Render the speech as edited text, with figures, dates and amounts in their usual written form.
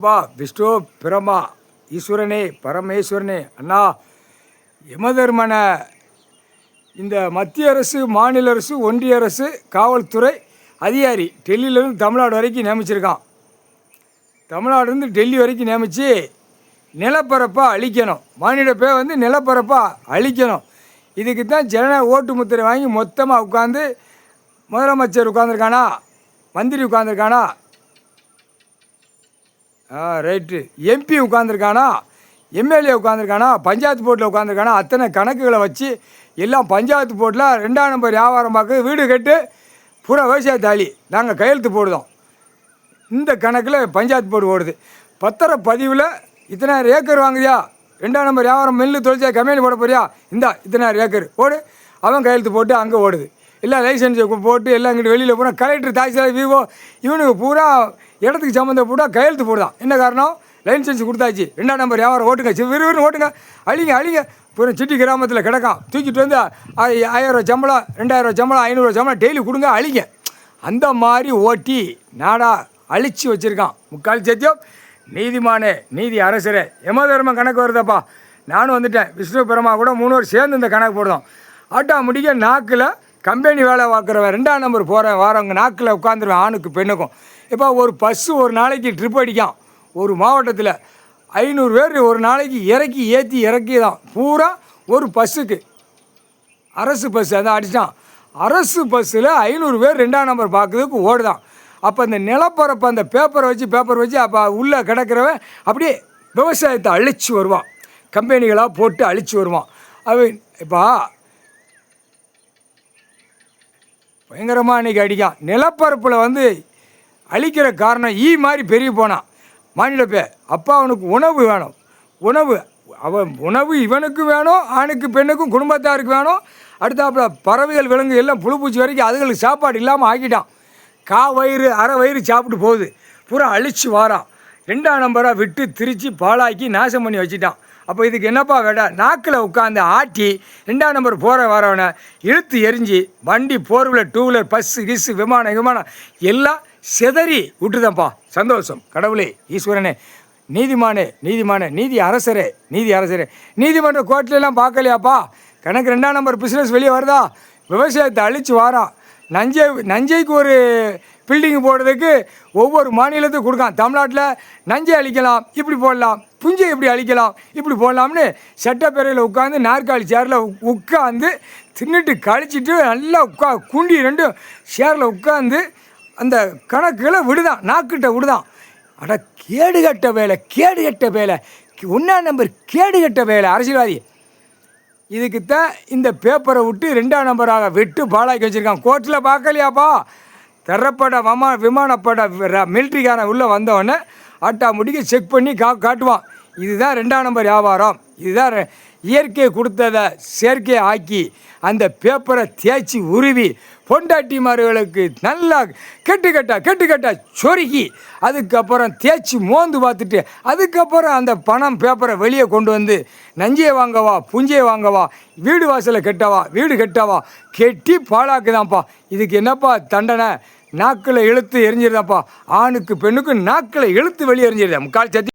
வா விஷ்ணு பிரமா ஈஸ்வரனே பரமேஸ்வரனே அண்ணா யமதர்மன இந்த மத்திய அரசு மாநில அரசு ஒன்றிய அரசு காவல்துறை அதிகாரி டெல்லியிலேருந்து தமிழ்நாடு வரைக்கும் நியமிச்சிருக்கான். தமிழ்நாடுலேருந்து டெல்லி வரைக்கும் நியமித்து நிலப்பரப்பாக அழிக்கணும். மாநில பேர் நிலப்பரப்பாக அழிக்கணும். இதுக்கு தான் ஜனநாயக ஓட்டு முத்திரை வாங்கி மொத்தமாக உட்காந்து முதலமைச்சர் உட்காந்துருக்கானா, மந்திரி உட்காந்துருக்கானா, ரைட்டு எம்பி உட்காந்துருக்கானா, எம்எல்ஏ உட்காந்துருக்கானா, பஞ்சாயத்து போர்ட்டில் உட்காந்துருக்கானா, அத்தனை கணக்குகளை வச்சு எல்லாம் பஞ்சாயத்து போர்ட்டில் 2ஆம் நம்பர் வியாபாரம் பார்க்க வீடு கட்டு பூரா விவசாயத்தாளி நாங்கள் கையெழுத்து போடுதோம். இந்த கணக்கில் பஞ்சாயத்து போர்டு ஓடுது. பத்திரப்பதிவில் இத்தனாயிரம் ஏக்கர் வாங்குதியா, 2ஆம் நம்பர் வியாபாரம் மில்லு தொழிற்சாலை கம்பெனி போட போறியா, இத்தனாயிரம் ஏக்கர் ஓடு, அவன் கையெழுத்து போட்டு அங்கே ஓடுது. எல்லாம் லைசன்ஸை போட்டு எல்லாம் இங்கிட்டு வெளியில் போனால் கலெக்டர் தாசில்தார் விவோ இவனுக்கு பூரா இடத்துக்கு சம்மந்தப்பட்டா கையெழுத்து போடுதான். என்ன காரணம்? லைசன்ஸ் கொடுத்தாச்சு, 2ஆம் நம்பர் வியாபாரம் ஓட்டுங்க, விறுவிறுன்னு ஓட்டுங்க, அழிங்க பூரா சிட்டி கிராமத்தில் கிடக்கான், தூக்கிட்டு வந்து 1000 ரூபா சம்பளம், 2000 சம்பளம், 500 சம்பளம் டெய்லி கொடுங்க, அழிங்க. அந்த மாதிரி ஓட்டி நாடா அழிச்சு வச்சுருக்கான். முக்கால் சத்தியம் நீதிமானே நீதி அரசரே யமதர்மம் கணக்கு வருதப்பா. நானும் வந்துட்டேன். விஷ்ணு பிரமா கூட 3 பேர் சேர்ந்து இந்த கணக்கு போடுதோம். ஆட்டா முடிக்க நாக்கில் கம்பெனி வேலை பார்க்குறவன் 2ஆம் நம்பர் போகிற வாரவங்க நாக்கில் உட்காந்துருவேன். ஆணுக்கு பெண்ணுக்கும். இப்போ ஒரு பஸ்ஸு ஒரு நாளைக்கு ட்ரிப் அடிக்கான். ஒரு மாவட்டத்தில் 500 பேர் ஒரு நாளைக்கு ஏற்றி இறக்கி தான் பூரா ஒரு பஸ்ஸுக்கு. அரசு பஸ்ஸு அதான் அடித்தான். அரசு பஸ்ஸில் 500 பேர் 2ஆம் நம்பர் பார்க்குறதுக்கு ஓடுதான். அப்போ அந்த நிலப்பரப்பு அந்த பேப்பர் வச்சு அப்போ உள்ளே கிடக்கிறவன் அப்படியே விவசாயத்தை அழிச்சு வருவான், கம்பெனிகளாக போட்டு அழிச்சு வருவான். அவன் இப்போ பயங்கரமாக இன்றைக்கி அடிக்கான். நிலப்பரப்பில் அழிக்கிற காரணம் மாதிரி பெரிய போனான் மாநில பேர். அப்போ அவனுக்கு உணவு வேணும். உணவு இவனுக்கு வேணும், ஆணுக்கு பெண்ணுக்கும் குடும்பத்தாருக்கு வேணும். அடுத்தாப்புல பறவைகள் விலங்கு எல்லாம் புழுப்பூச்சி வரைக்கும் அதுகளுக்கு சாப்பாடு இல்லாமல் ஆக்கிட்டான். வயிறு அரை வயிறு சாப்பிட்டு போகுது, பூரா அழிச்சு வாரான். 2ஆம் நம்பராக விட்டு திரிச்சு பாலாக்கி நாசம் பண்ணி வச்சுட்டான். அப்போ இதுக்கு என்னப்பா வேடா? நாக்கில் உட்காந்து ஆட்டி 2ஆம் நம்பர் போகிற வரவனை இழுத்து எரிஞ்சு வண்டி 4 வீலர் 2 வீலர் பஸ்ஸு கிஸ்ஸு விமானம் எல்லாம் செதறி விட்டுதான்ப்பா. சந்தோஷம். கடவுளே ஈஸ்வரனே நீதிமானே நீதி அரசரே நீதிமன்ற கோர்ட்லாம் பார்க்கலையாப்பா? கணக்கு 2ஆம் நம்பர் பிஸ்னஸ் வெளியே வருதா? விவசாயத்தை அழிச்சு வாரான். நஞ்சைக்கு ஒரு பில்டிங் போடுறதுக்கு ஒவ்வொரு மாநிலத்துக்கும் கொடுக்கான். தமிழ்நாட்டில் நஞ்சை அழிக்கலாம் இப்படி போடலாம், புஞ்சை எப்படி அழிக்கலாம் இப்படி போடலாம்னு சட்டப்பேரவையில் உட்காந்து நாற்காலி சேரில் உட்காந்து தின்னுட்டு கழிச்சிட்டு நல்லா குண்டி 2 சேரில் உட்காந்து அந்த கணக்குகளை விடுதான், நாக்கிட்ட விடுதான். அட கேடுகட்ட வேலை 1ஆம் நம்பர் கேடுகட்ட வேலை அரசியல்வாதி. இதுக்குத்தான் இந்த பேப்பரை விட்டு 2ஆம் நம்பராக விட்டு பாலாக்கி வச்சுருக்கான். கோர்ட்டில் பார்க்கலையாப்பா? தரப்பட விமானப்பட மிலிட்ரிக்காரன் உள்ளே வந்தவொடனே ஆட்டா முடிக்க செக் பண்ணி காட்டுவான். இதுதான் 2ஆம் நம்பர் வியாபாரம், இதுதான் இயற்கை கொடுத்ததை செயற்கை ஆக்கி அந்த பேப்பரை தேய்ச்சி உருவி பொண்டாட்டிமார்களுக்கு நல்லா கெட்டுக்கட்டா சொருகி அதுக்கப்புறம் தேய்ச்சி மோந்து பார்த்துட்டு அதுக்கப்புறம் அந்த பணம் பேப்பரை வெளியே கொண்டு வந்து நஞ்சையை வாங்கவா புஞ்சையை வாங்கவா வீடு வாசலை வீடு கட்டவா கெட்டி பாழாக்குதான்ப்பா. இதுக்கு என்னப்பா தண்டனை? நாக்கில் இழுத்து எரிஞ்சிருதான்ப்பா. ஆணுக்கு பெண்ணுக்கு நாக்கில் இழுத்து வெளியே எரிஞ்சிருதா. முக்கால் சத்தி